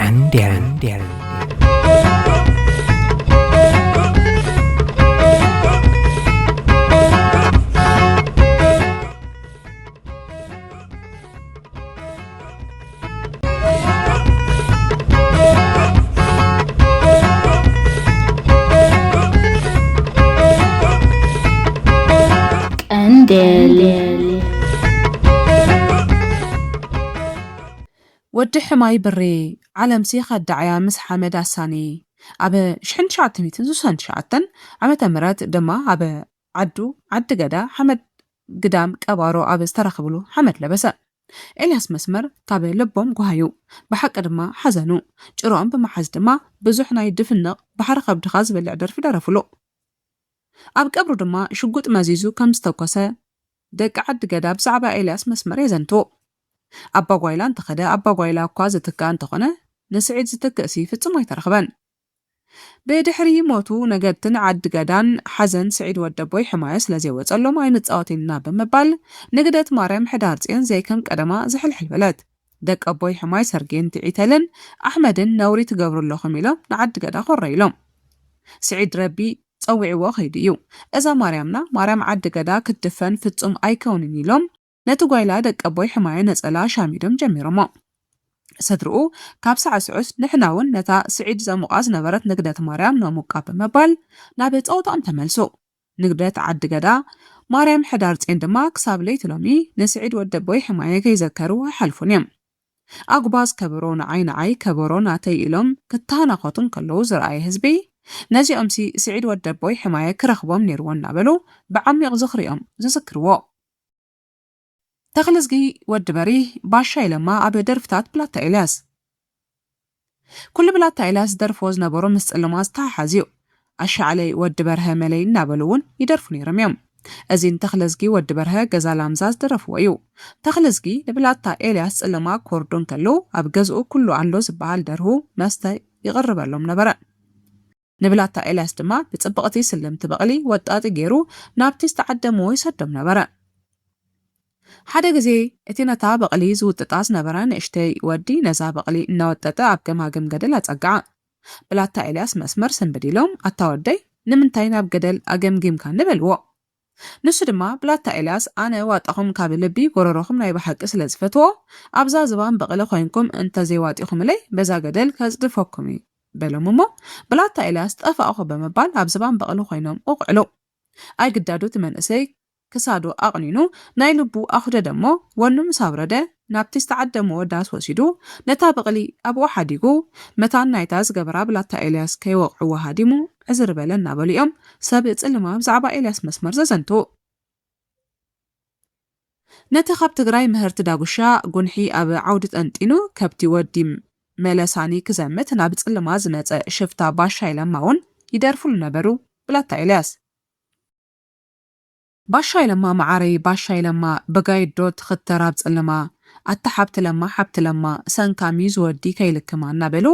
ቀንዴል ወዲ ሕማይ ብሪ ዓለምሲ ኸዳዕያ ምስ ሓመድ ኣሳኒ ኣብ 1969 ዓመተ ምህረት ድማ ኣብ ዓዲ ገዳ ሓመድ ግዳም ቀባሮ ኣብ ዝተረኽብሉ ሓመድ ለበሰ። ኤልያስ መስመር ካብ ልቦም ጓሃዩ ብሓቂ ድማ ሓዘኑ ጭሮኦም ብመሓዝ ድማ ብዙሕ ናይ ድፍንቕ ባሕሪ ከብድኻ ዝበልዕ ደርፊ ደረፍሉ። ኣብ ቀብሩ ድማ ሽጉጥ መዚዙ ከም ዝተኮሰ ደቂ ዓዲ ገዳ ብዛዕባ ኤልያስ መስመር የዘንትዎ። ኣባ ጓይላ እንተኸደ ኣባ ጓይላ እኳ ዝትካ እንተኾነ ንስዒድ ዝትክእሲ ፍጹም ኣይተረኽበን። ብድሕሪ ሞቱ ነገድትን ዓዲ ገዳን ሓዘን ስዒድ ወደቦይ ሕማየ ስለዘይወፀሎም ኣይንፃወተልና ብምባል ንግደት ማርያም ሕዳር ጽዮን ዘይከም ቀደማ ዝሕልሕል በለት። ደቂ ኣቦይ ሕማይ ሰርጌን ትዒተልን ኣሕመድን ነውሪ ትገብሩ ኣለኹም ኢሎም ንዓዲ ገዳ ኮረኢሎም። ስዒድ ረቢ ፀዊዕዎ ኸይዱ እዩ። እዛ ማርያምና ማርያም ዓዲ ገዳ ክትድፈን ፍጹም ኣይከውንን ኢሎም ነቲ ጓይላ ደቂ ኣቦይ ሕማየ ነፀላ ሻሚዶም ጀሚሮሞ። ሰድርኡ ካብ ሳዕስዑስ ንሕና እውን ነታ ስዒድ ዘሙቓ ዝነበረት ንግደት ማርያም ነሙቃ ብምባል ናብ ፀወታኦም ተመልሱ። ንግደት ዓዲ ገዳ ማርያም ሕዳር ጽዮን ድማ ክሳብ ለይቲ ሎሚ ንስዒድ ወደቦይ ሕማየ ከይዘከሩ ኣይሓልፉን እዮም። ኣጉባዝ ከበሮ ንዓይ ከበሮ ናተይ ኢሎም ክተሃናኸቱን ከለዉ ዝረኣየ ህዝቢ ነዚኦምሲ ስዒድ ወደቦይ ሕማየ ክረኽቦም ነይርዎ እናበሉ ብዓሚቕ ዝኽሪኦም ዝዝክርዎ። ተኽልዝጊ ወዲ በሪ ባሻ ኢለማ ኣብ ደርፍታት ብላታ ኤልያስ ኩሉ ብላታ ኤልያስ ደርፎ ዝነበሮ ምስ ጽልማት ተሓሓዝዩ ኣሻዕለይ ወዲ በርሀ መለይ እናበሉ እውን ይደርፉ ነይሮም እዮም። እዚ ተኽልዝጊ ወዲ በርሀ ገዛ ላምዛ ዝደረፍዎ እዩ። ተኽልዝጊ ንብላታ ኤልያስ ጽልማ ኮርዶን ከለዉ ኣብ ገዝኡ ኩሉ ኣሎ ዝበሃል ደርሁ መስተ ይቕርበሎም ነበረ። ንብላታ ኤልያስ ድማ ብጽብቕቲ ስልምቲ በቕሊ ወጣጢ ገይሩ ናብቲ ዝተዓደምዎ ይሰዶም ነበረ። ሓደ ግዜ እቲ ነታ በቕሊ ዝውጥጣ ዝነበረ ንእሽተይ ወዲ ነዛ በቕሊ እናወጠጠ ኣብ ገማግም ገደል ኣጸጋዓ። ብላታ ኤልያስ መስመር ስንብዲሎም ኣታወደይ ንምንታይ ናብ ገደል ኣገምጊምካ ንበልዎ። ንሱ ድማ ብላታ ኤልያስ ኣነ ዋጣኹም ካብ ልቢ ጎረሮኹም ናይ ባሓቂ ስለ ዝፈትዎ ኣብዛ ዝባን በቕሊ ኮይንኩም እንተዘይዋጢኹምለይ በዛ ገደል ከጽድፈኩም በሎም እሞ ብላታ ኤልያስ ጠፋእኹ ብምባል ኣብ ዝባን በቕሊ ኮይኖም ቁቕዕሉ። ኣይግዳዱ እቲ መንእሰይ ክሳዱ ኣቕኒኑ ናይ ልቡ ኣኽደደ እሞ ወኑ ምስ ኣውረደ ናብቲ ዝተዓደምዎ ዳስ ወሲዱ ነታ በቕሊ ኣብኡ ሓዲጉ መታን ናይታ ዝገበራ ብላታ ኤልያስ ከይወቕዕዎ ሃዲሙ ዕዝር በለ እናበሉ እዮም ሰብ ጽልማ ብዛዕባ ኤልያስ መስመር ዘዘንቱ። ነቲ ካብ ትግራይ ምህርቲ ዳጉሻ ጉንሒ ኣብ ዓውዲ ጠንጢኑ ከብቲ ወዲ መለሳኒ ክዘምት ናብ ጽልማ ዝመፀ ሽፍታ ባሻ ኢለማ እውን ይደርፍሉ ነበሩ ብላታ ኤልያስ። ባሻ ኢለማ ማዓረይ ባሻ ኢለማ በጋይዶ ትኽተር ኣብ ጽልማ ኣታ ሓብቲ ለማ ሰንካሚ ዝወዲ ከይልክማ እናበሉ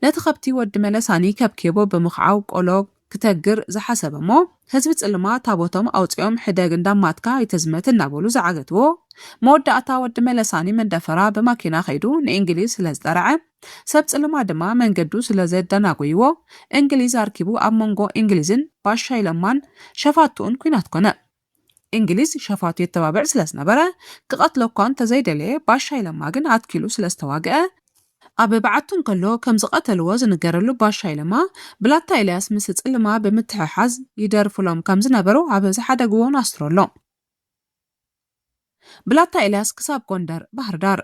ነቲ ከብቲ ወዲ መለሳኒ ከብኬቦ ብምኽዓው ቆሎ ክተግር ዝሓሰበ እሞ ህዝቢ ጽልማ ታቦቶም ኣውፂኦም ሕደግ እንዳማትካ ይተዝመት እናበሉ ዝዓገትዎ። መወዳእታ ወዲ መለሳኒ መንደፈራ ብማኪና ኸይዱ ንእንግሊዝ ስለ ዝጠርዐ ሰብ ጽልማ ድማ መንገዱ ስለ ዘደናጎይዎ እንግሊዝ ኣርኪቡ ኣብ መንጎ እንግሊዝን ባሻ ኢለማን ሸፋቱን ኩናት ኮነ። እንግሊዝ ሸፋቱ የተባብዕ ስለ ዝነበረ ክቐትሎ እኳ እንተዘይደለየ ባሻ ኢለማ ግን ኣትኪሉ ስለ ዝተዋግአ ኣብ በዓቱን ከሎ ከም ዝቐተልዎ ዝንገረሉ ባሻ ኢለማ ብላታ ኤልያስ ምስ ጽልማ ብምትሕሓዝ ይደርፍሎም ከም ዝነበሩ ኣብ ዝሓደግዎን ኣስሮሎ። ብላታ ኤልያስ ክሳብ ጎንደር ባህር ዳር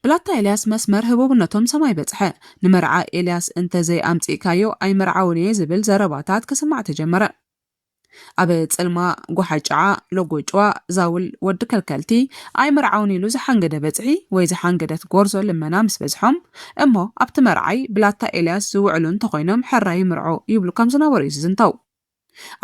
ብላታ ኤልያስ መስመር ህቡብነቶም ሰማይ በጽሐ። ንመርዓ ኤልያስ እንተዘይ ኣምጺካዮ ኣይመርዓውን እየ ዝብል ዘረባታት ክስማዕ ተጀመረ። ኣብ ጽልማ ጎሓጫዓ ለጎጭዋ ዛውል ወዲ ከልከልቲ ኣይመርዓውን ኢሉ ዝሓንገደ በጽሒ ወይ ዝሓንገደት ጎርዞ ልመና ምስ በዝሖም እሞ ኣብቲ መርዓይ ብላታ ኤልያስ ዝውዕሉ እንተኾይኖም ሕራይ ምርዖ ይብሉ ከም ዝነበሩ እዩ ዝዝንተው።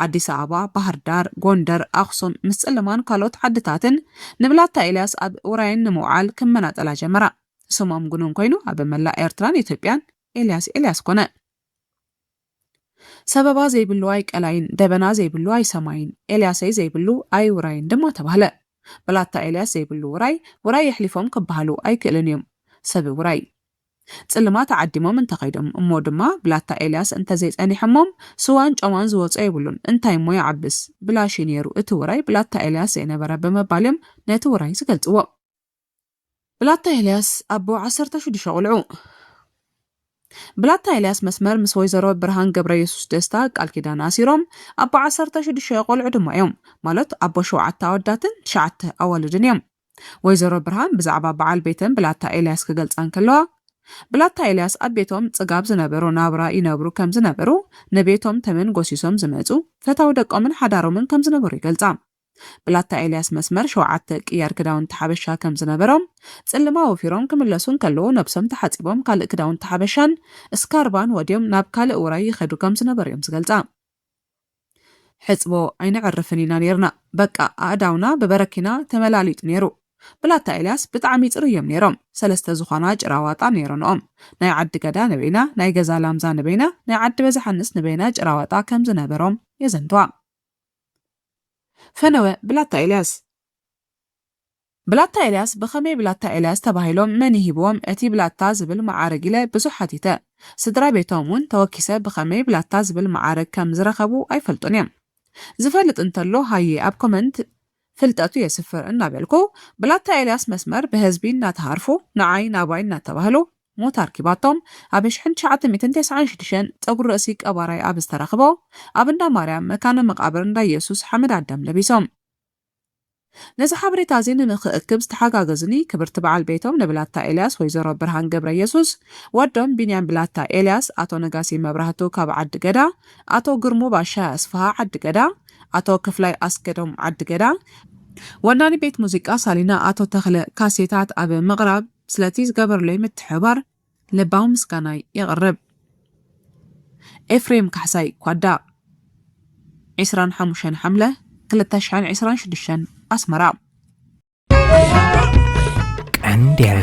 ኣዲስ ኣበባ፣ ባህር ዳር፣ ጎንደር፣ ኣኽሱም ምስ ጽልማን ካልኦት ዓድታትን ንብላታ ኤልያስ ኣብ ውራይን ንምውዓል ክመናጠላ ጀመራ። ስሞም ግኑን ኮይኑ ኣብ መላእ ኤርትራን ኢትዮጵያን ኤልያስ ኮነ። ሰበባ ዘይብሉ ኣይ ቀላይን ደበና ዘይብሉ ኣይ ሰማይን ኤልያሰይ ዘይብሉ ኣይ ውራይን ድማ ተባህለ። ብላታ ኤልያስ ዘይብሉ ውራይ የሕሊፎም ክበሃሉ ኣይክእልን እዮም ሰብ ውራይ። ጽልማት ዓዲሞም እንተኸይዶም እሞ ድማ ብላታ ኤልያስ እንተዘይጸኒሖሞም ስዋን ጨዋን ዝወፀ ይብሉን እንታይ ሞ ይዓብስ ብላሽ ነይሩ እቲ ውራይ ብላታ ኤልያስ ዘይነበረ በመባልዮም ነቲ ውራይ ዝገልጽዎ ብላታ ኤልያስ አቦ 16 ቆልዑ ብላታ ኤልያስ መስመር ምስ ወይዘሮ ብርሃን ገብረ ኢየሱስ ደስታ ቃል ኪዳን አሲሮም አቦ 16 ቆልዑ ድማ እዮም ማለት አቦ 7 ኣወዳትን 9 ኣዋልድን እዮም ወይዘሮ ብርሃን ብዛዕባ በዓል ቤተን ብላታ ኤልያስ ክገልጻን ከለዋ ብላታ ኤልያስ ኣብ ቤቶም ጽጋብ ዝነበሩ ናብራ ይነብሩ ከም ዝነበሩ ነቤቶም ተመን ጎሲሶም ዝመጹ ፈታው ደቆምን ሓዳሮምን ከም ዝነበሩ ይገልጻ ብላታ ኤልያስ መስመር 7 ቅያር ክዳውንቲ ሓበሻ ከም ዝነበሮም ጽልማ ወፊሮም ክምለሱን ከለዉ ነብሶም ተሓጺቦም ካልእ ክዳውንቲ ሓበሻን እስካርባን ወዲዮም ናብ ካልእ ውራይ ይኸዱ ከም ዝነበሩ እዮም ዝገልጻ ሕጽቦ ኣይንዕርፍን ኢና ነርና በቃ ኣእዳውና በበረኪና ተመላሊጡ ነይሩ ብላታ ኤልያስ ብጣዕሚ ጽሩዮም ነይሮም ሰለስተ ዝኾና ጭራዋጣ ነይሮንኦም ናይ ዓዲ ገዳ ነበይና ናይ ገዛ ላምዛ ነበይና ናይ ዓዲ በዛሓንስ ነበይና ጭራዋጣ ከም ዝነበሮም የዘንትዋ ፈነወ ብላታ ኤልያስ ብኸመይ ብላታ ኤልያስ ተባሂሎም መን ይሂብዎም እቲ ብላታ ዝብል ማዕረግ ኢለ ብዙሕ ሓቲተ ስድራ ቤቶም እውን ተወኪሰ ብኸመይ ብላታ ዝብል ማዕረግ ከም ዝረኸቡ ኣይፈልጡን እዮም ዝፈልጥ እንተሎ ሃየ ኣብ ኮመንት ፍልጠቱ የስፍር እናበልኩ ብላታ ኤልያስ መስመር ብህዝቢ እናተሃርፉ ንዓይ ናባይ እናተባህሉ ሞት ኣርኪባቶም ኣብ 1996 ፀጉሪ ርእሲ ቀባራይ ኣብ ዝተረኽቦ ኣብ እንዳ ማርያም መካነ መቃብር እንዳ ኢየሱስ ሓመድ ኣዳም ለቢሶም ነዚ ሓበሬታ እዚ ንምክእክብ ዝተሓጋገዝኒ ክብርቲ በዓል ቤቶም ንብላታ ኤልያስ ወይዘሮ ብርሃን ገብረ ኢየሱስ ወዶም ቢንያም ብላታ ኤልያስ ኣቶ ነጋሲ መብራህቱ ካብ ዓዲ ገዳ ኣቶ ግርሙ ባሻ ኣስፋሃ ዓዲ ገዳ ኣቶ ክፍላይ ኣስገዶም ዓዲ ገዳ ወናኒ ቤት ሙዚቃ ሳሊና ኣቶ ተኽለ ካሴታት ኣብ ምቕራብ ስለቲ ዝገበርለይ ምትሕባር ልባዊ ምስጋናይ ይቕርብ ኤፍሬም ካሕሳይ ኳዳ 25 ሓምለ 2026 ኣስመራ ቀንዴር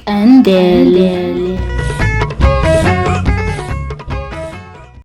ቀንዴል